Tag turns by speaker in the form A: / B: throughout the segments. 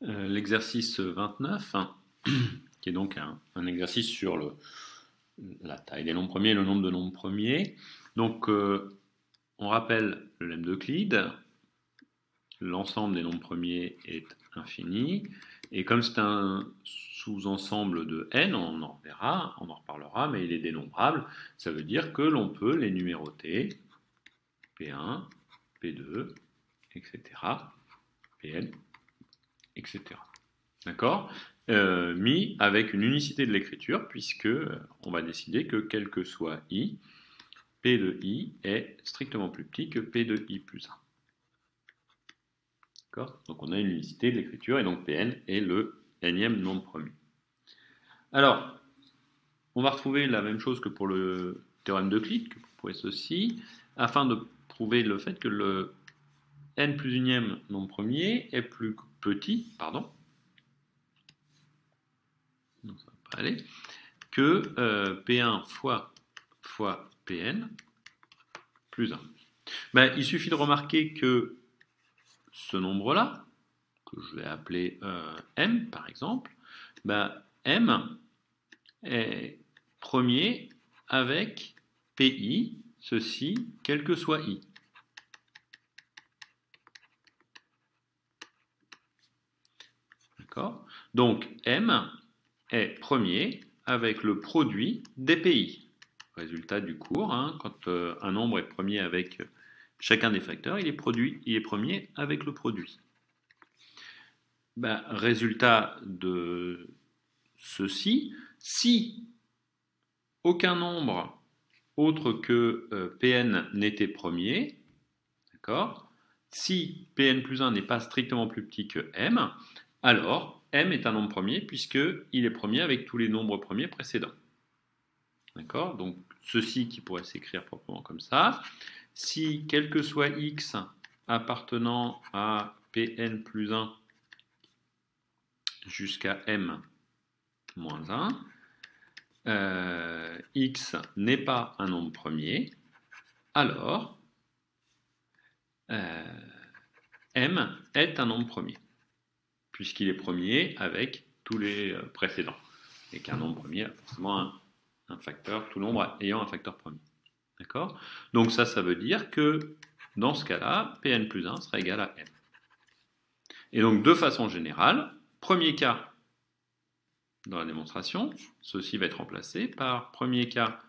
A: L'exercice 29, hein, qui est donc un exercice sur la taille des nombres premiers et le nombre de nombres premiers. Donc, on rappelle le lemme d'Euclide, l'ensemble des nombres premiers est infini, et comme c'est un sous-ensemble de n, on en verra, on en reparlera, mais il est dénombrable, ça veut dire que l'on peut les numéroter P1, P2, etc., Pn, etc. D'accord, mis avec une unicité de l'écriture, puisque on va décider que quel que soit i, P de i est strictement plus petit que P de i plus 1. D'accord, donc on a une unicité de l'écriture, et donc Pn est le nème nombre premier. Alors, on va retrouver la même chose que pour le théorème d'Euclide, que pour ceci, afin de prouver le fait que le n plus unième nombre premier est plus petit, donc ça va pas aller, que P1 fois Pn plus 1. Ben, il suffit de remarquer que ce nombre-là, que je vais appeler m par exemple, ben, m est premier avec pi, ceci, quel que soit i. D'accord ? Donc m est premier avec le produit des pi. Résultat du cours, hein, quand un nombre est premier avec chacun des facteurs, il est premier avec le produit. Ben, résultat de ceci, si aucun nombre autre que Pn n'était premier, d'accord, si Pn plus 1 n'est pas strictement plus petit que m, alors m est un nombre premier puisqu'il est premier avec tous les nombres premiers précédents. D'accord, donc ceci qui pourrait s'écrire proprement comme ça. Si quel que soit x appartenant à Pn plus 1 jusqu'à m moins 1, x n'est pas un nombre premier, alors m est un nombre premier, puisqu'il est premier avec tous les précédents. Et qu'un nombre premier a forcément un facteur, tout nombre ayant un facteur premier. D'accord ? Donc ça veut dire que dans ce cas-là, Pn plus 1 sera égal à m. Et donc de façon générale, premier cas dans la démonstration, ceci va être remplacé par premier cas,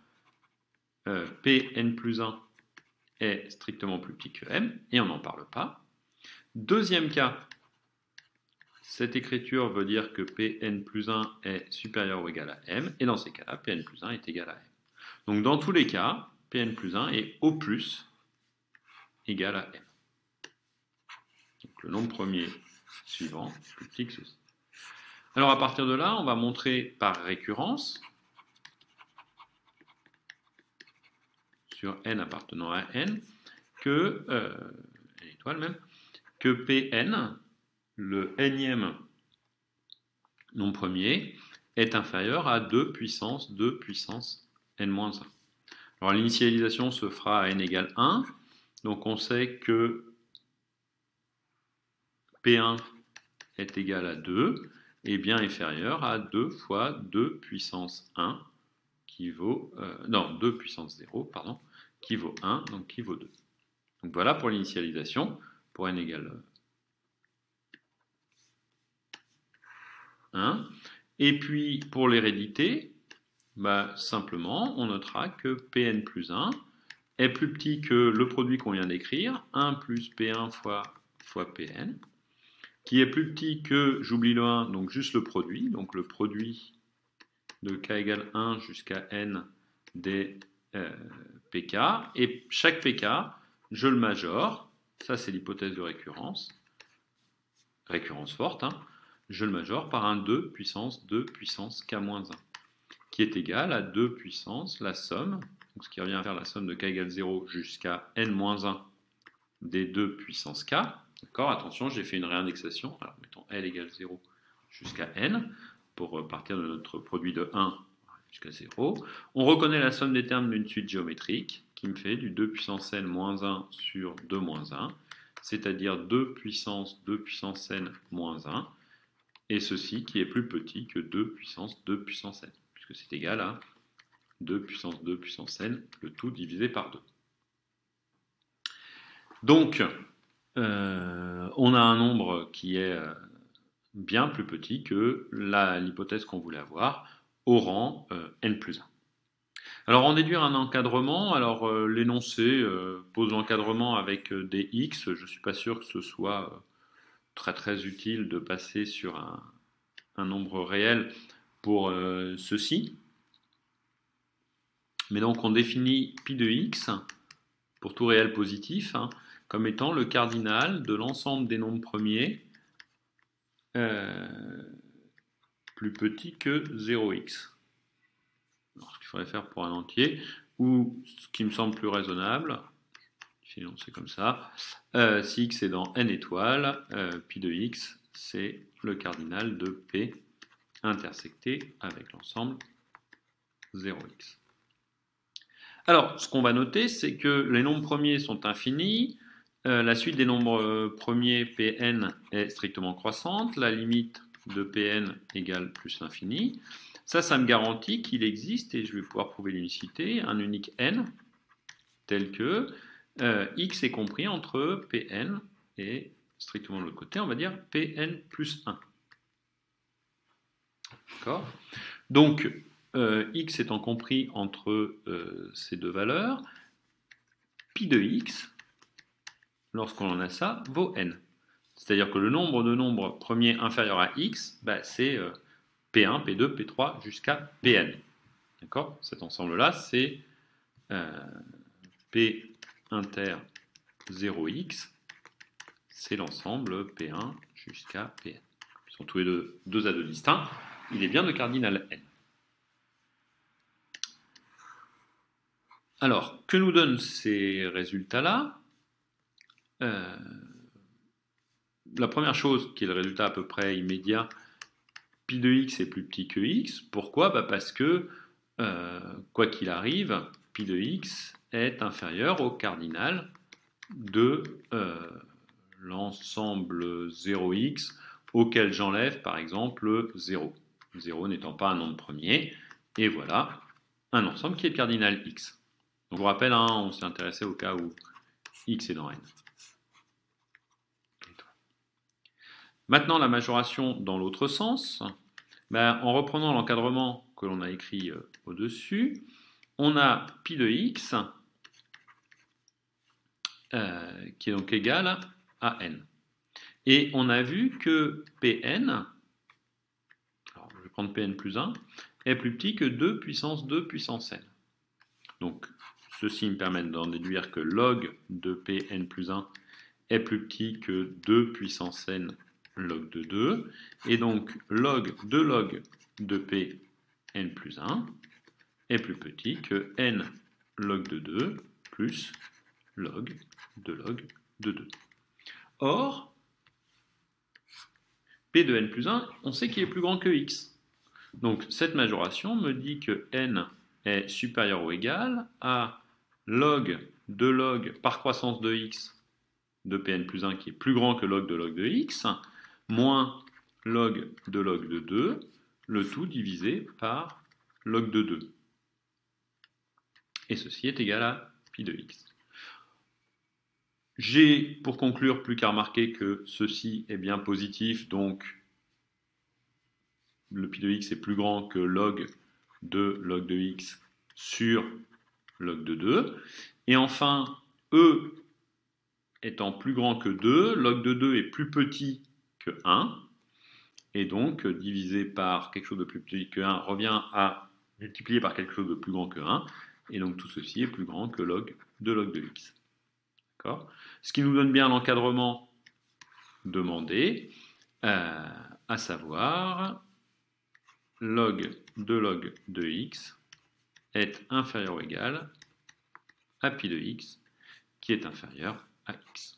A: Pn plus 1 est strictement plus petit que m, et on n'en parle pas. Deuxième cas, cette écriture veut dire que Pn plus 1 est supérieur ou égal à m, et dans ces cas-là, Pn plus 1 est égal à m. Donc dans tous les cas, Pn plus 1 est au plus égal à m. Donc le nombre premier suivant est plus petit que ceci. Alors à partir de là, on va montrer par récurrence, sur n appartenant à n, que, l'étoile même, que Pn, le nème nombre premier, est inférieur à 2 puissance n-1. Alors l'initialisation se fera à n égale 1, donc on sait que P1 est égal à 2, et bien inférieur à 2 fois 2 puissance 1, qui vaut, 2 puissance 0, pardon, qui vaut 1, donc qui vaut 2. Donc voilà pour l'initialisation, pour n égale 1. Et puis pour l'hérédité, bah, simplement on notera que Pn plus 1 est plus petit que le produit qu'on vient d'écrire, 1 plus P1 fois Pn, qui est plus petit que, j'oublie le 1, donc juste le produit, donc le produit de k égale 1 jusqu'à n des pk, et chaque pk, je le majore, ça c'est l'hypothèse de récurrence forte, hein, je le majore par un 2 puissance k-1, qui est égal à 2 puissance la somme, donc ce qui revient à faire la somme de k égale 0 jusqu'à n-1 des 2 puissance k. D'accord, attention, j'ai fait une réindexation, alors mettons L égale 0 jusqu'à n, pour partir de notre produit de 1 jusqu'à 0. On reconnaît la somme des termes d'une suite géométrique, qui me fait du 2 puissance n moins 1 sur 2 moins 1, c'est-à-dire 2 puissance n moins 1, et ceci qui est plus petit que 2 puissance 2 puissance n, puisque c'est égal à 2 puissance 2 puissance n, le tout divisé par 2. Donc, on a un nombre qui est bien plus petit que l'hypothèse qu'on voulait avoir au rang n plus 1. Alors, en déduire un encadrement, alors l'énoncé pose l'encadrement avec des x. Je ne suis pas sûr que ce soit très très utile de passer sur un nombre réel pour ceci. Mais donc, on définit pi de x pour tout réel positif comme étant le cardinal de l'ensemble des nombres premiers plus petit que 0x. Alors, ce qu'il faudrait faire pour un entier, ou ce qui me semble plus raisonnable, sinon c'est comme ça, si x est dans n étoiles, pi de x, c'est le cardinal de p intersecté avec l'ensemble 0x. Alors, ce qu'on va noter, c'est que les nombres premiers sont infinis, la suite des nombres premiers Pn est strictement croissante, la limite de Pn égale plus l'infini. Ça me garantit qu'il existe, et je vais pouvoir prouver l'unicité, un unique n, tel que x est compris entre Pn et, strictement de l'autre côté, on va dire Pn plus 1. D'accord ? Donc, x étant compris entre ces deux valeurs, pi de x, lorsqu'on en a ça, vaut n. C'est-à-dire que le nombre de nombres premiers inférieurs à x, c'est P1, P2, P3 jusqu'à Pn. D'accord ? Cet ensemble-là, c'est P inter 0x, c'est l'ensemble P1 jusqu'à Pn. Ils sont tous les deux à deux distincts. Il est bien de cardinal n. Alors, que nous donnent ces résultats-là ? La première chose, qui est le résultat à peu près immédiat, pi de x est plus petit que x. Pourquoi ? Parce que, quoi qu'il arrive, pi de x est inférieur au cardinal de l'ensemble 0x auquel j'enlève par exemple 0. 0 n'étant pas un nombre premier. Et voilà un ensemble qui est le cardinal x. Donc, je vous rappelle, on s'est intéressé au cas où x est dans n. Maintenant, la majoration dans l'autre sens, en reprenant l'encadrement que l'on a écrit au-dessus, on a pi de x qui est donc égal à n. Et on a vu que Pn, alors je vais prendre Pn plus 1, est plus petit que 2 puissance 2 puissance n. Donc, ceci me permet d'en déduire que log de Pn plus 1 est plus petit que 2 puissance n log de 2. Et donc, log de Pn plus 1 est plus petit que n log de 2 plus log de 2. Or, P de n plus 1, on sait qu'il est plus grand que x. Donc, cette majoration me dit que n est supérieur ou égal à log de log par croissance de x de Pn plus 1 qui est plus grand que log de x, moins log de 2, le tout divisé par log de 2. Et ceci est égal à pi de x. J'ai, pour conclure, plus qu'à remarquer que ceci est bien positif, donc le pi de x est plus grand que log de x sur log de 2. Et enfin, e étant plus grand que 2, log de 2 est plus petit que 1, et donc divisé par quelque chose de plus petit que 1 revient à multiplier par quelque chose de plus grand que 1, et donc tout ceci est plus grand que log de x. D'accord ? Ce qui nous donne bien l'encadrement demandé, à savoir log de x est inférieur ou égal à pi de x qui est inférieur à x.